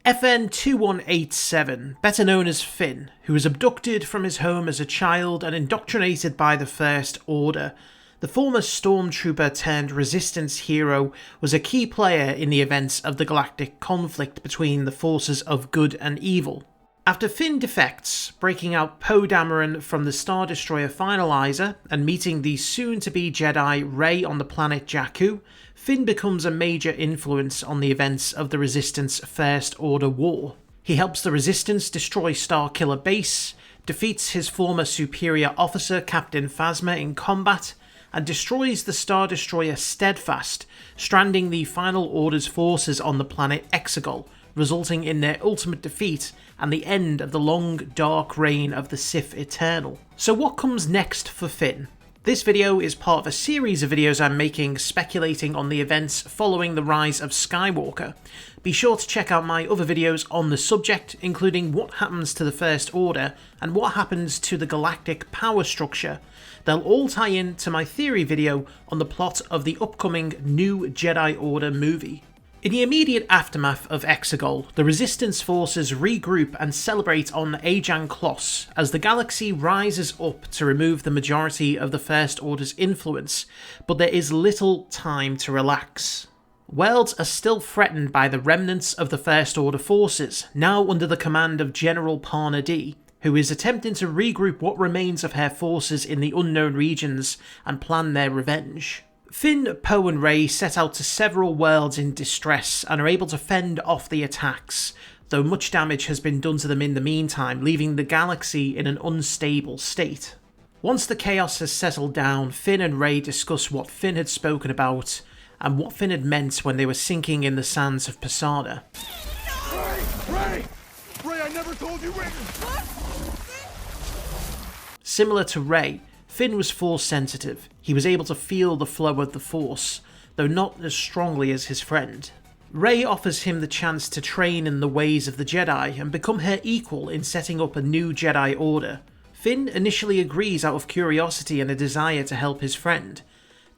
FN-2187, better known as Finn, who was abducted from his home as a child and indoctrinated by the First Order. The former stormtrooper turned resistance hero was a key player in the events of the galactic conflict between the forces of good and evil. After Finn defects, breaking out Poe Dameron from the Star Destroyer Finalizer and meeting the soon-to-be Jedi Rey on the planet Jakku, Finn becomes a major influence on the events of the Resistance First Order War. He helps the Resistance destroy Starkiller Base, defeats his former superior officer Captain Phasma in combat, and destroys the Star Destroyer Steadfast, stranding the Final Order's forces on the planet Exegol, resulting in their ultimate defeat and the end of the long, dark reign of the Sith Eternal. So what comes next for Finn? This video is part of a series of videos I'm making speculating on the events following the Rise of Skywalker. Be sure to check out my other videos on the subject, including what happens to the First Order and what happens to the galactic power structure. They'll all tie in to my theory video on the plot of the upcoming new Jedi Order movie. In the immediate aftermath of Exegol, the Resistance forces regroup and celebrate on Ajan Kloss as the galaxy rises up to remove the majority of the First Order's influence, but there is little time to relax. Worlds are still threatened by the remnants of the First Order forces, now under the command of General Parna D, who is attempting to regroup what remains of her forces in the unknown regions and plan their revenge. Finn, Poe and Rey set out to several worlds in distress and are able to fend off the attacks, though much damage has been done to them in the meantime, leaving the galaxy in an unstable state. Once the chaos has settled down, Finn and Rey discuss what Finn had spoken about and what Finn had meant when they were sinking in the sands of Posada. Rey, I never told you when! Similar to Rey, Finn was Force sensitive. He was able to feel the flow of the Force, though not as strongly as his friend. Rey offers him the chance to train in the ways of the Jedi and become her equal in setting up a new Jedi Order. Finn initially agrees out of curiosity and a desire to help his friend.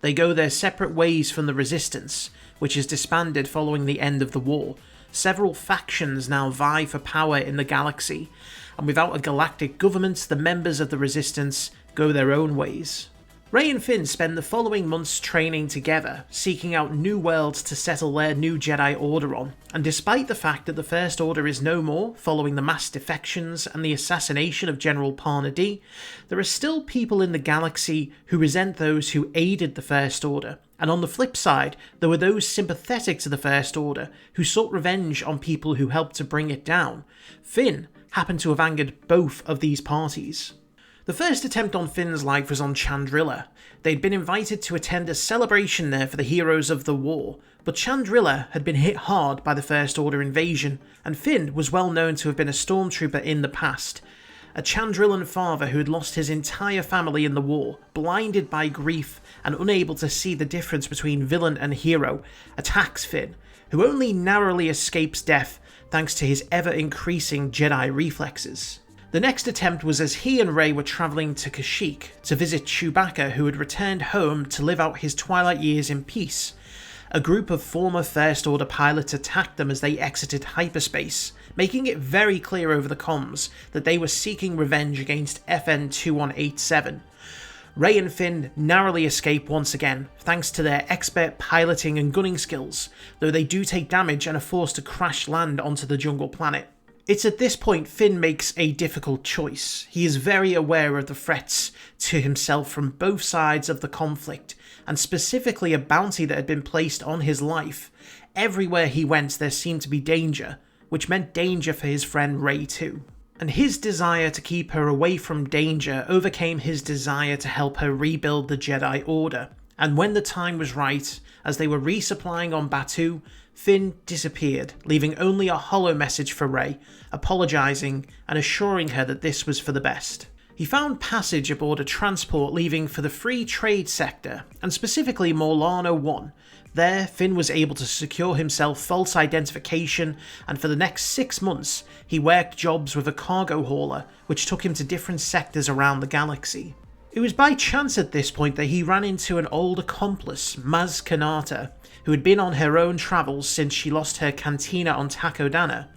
They go their separate ways from the Resistance, which is disbanded following the end of the war. Several factions now vie for power in the galaxy, and without a galactic government, the members of the Resistance go their own ways. Rey and Finn spend the following months training together, seeking out new worlds to settle their new Jedi Order on, and despite the fact that the First Order is no more, following the mass defections and the assassination of General Parna D, there are still people in the galaxy who resent those who aided the First Order, and on the flip side, there were those sympathetic to the First Order who sought revenge on people who helped to bring it down. Finn happened to have angered both of these parties. The first attempt on Finn's life was on Chandrila. They'd been invited to attend a celebration there for the heroes of the war, but Chandrila had been hit hard by the First Order invasion, and Finn was well known to have been a stormtrooper in the past. A Chandrilan father who had lost his entire family in the war, blinded by grief and unable to see the difference between villain and hero, attacks Finn, who only narrowly escapes death thanks to his ever-increasing Jedi reflexes. The next attempt was as he and Rey were travelling to Kashyyyk to visit Chewbacca, who had returned home to live out his twilight years in peace. A group of former First Order pilots attacked them as they exited hyperspace, making it very clear over the comms that they were seeking revenge against FN-2187. Rey and Finn narrowly escape once again, thanks to their expert piloting and gunning skills, though they do take damage and are forced to crash land onto the jungle planet. It's at this point Finn makes a difficult choice. He is very aware of the threats to himself from both sides of the conflict, and specifically a bounty that had been placed on his life. Everywhere he went there seemed to be danger, which meant danger for his friend Rey too. And his desire to keep her away from danger overcame his desire to help her rebuild the Jedi Order. And when the time was right, as they were resupplying on Batuu, Finn disappeared, leaving only a hollow message for Rey, apologising and assuring her that this was for the best. He found passage aboard a transport leaving for the Free Trade Sector, and specifically Morlano 1. There, Finn was able to secure himself false identification, and for the next 6 months, he worked jobs with a cargo hauler, which took him to different sectors around the galaxy. It was by chance at this point that he ran into an old accomplice, Maz Kanata, who had been on her own travels since she lost her cantina on Takodana.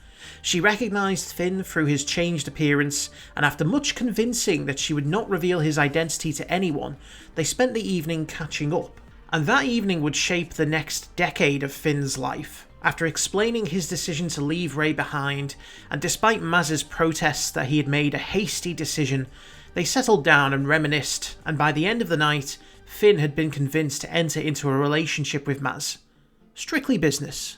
She recognised Finn through his changed appearance, and after much convincing that she would not reveal his identity to anyone, they spent the evening catching up. And that evening would shape the next decade of Finn's life. After explaining his decision to leave Rey behind, and despite Maz's protests that he had made a hasty decision, they settled down and reminisced, and by the end of the night, Finn had been convinced to enter into a relationship with Maz. Strictly business.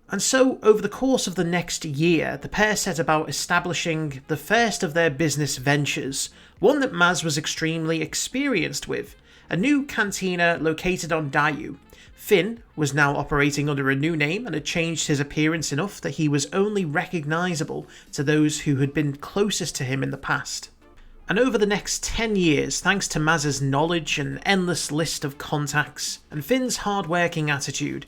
And so, over the course of the next year, the pair set about establishing the first of their business ventures, one that Maz was extremely experienced with, a new cantina located on Daiyu. Finn was now operating under a new name and had changed his appearance enough that he was only recognisable to those who had been closest to him in the past. And over the next 10 years, thanks to Maz's knowledge and endless list of contacts, and Finn's hard-working attitude,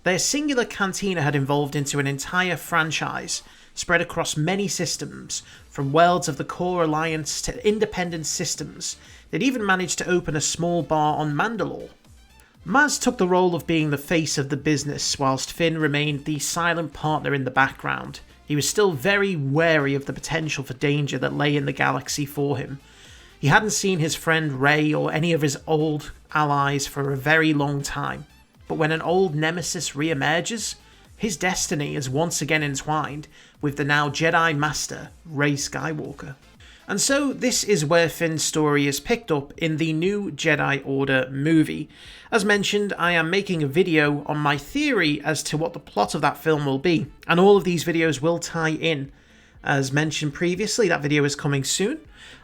their singular cantina had evolved into an entire franchise, spread across many systems, from worlds of the Core Alliance to independent systems. They'd even managed to open a small bar on Mandalore. Maz took the role of being the face of the business, whilst Finn remained the silent partner in the background. He was still very wary of the potential for danger that lay in the galaxy for him. He hadn't seen his friend Rey or any of his old allies for a very long time, but when an old nemesis re-emerges, his destiny is once again entwined with the now Jedi Master, Rise Skywalker. And so this is where Finn's story is picked up in the new Jedi Order movie. As mentioned, I am making a video on my theory as to what the plot of that film will be, and all of these videos will tie in. As mentioned previously, that video is coming soon.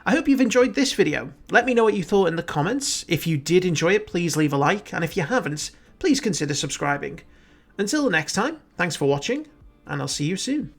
I hope you've enjoyed this video. Let me know what you thought in the comments. If you did enjoy it, please leave a like, and if you haven't, please consider subscribing. Until next time, thanks for watching, and I'll see you soon.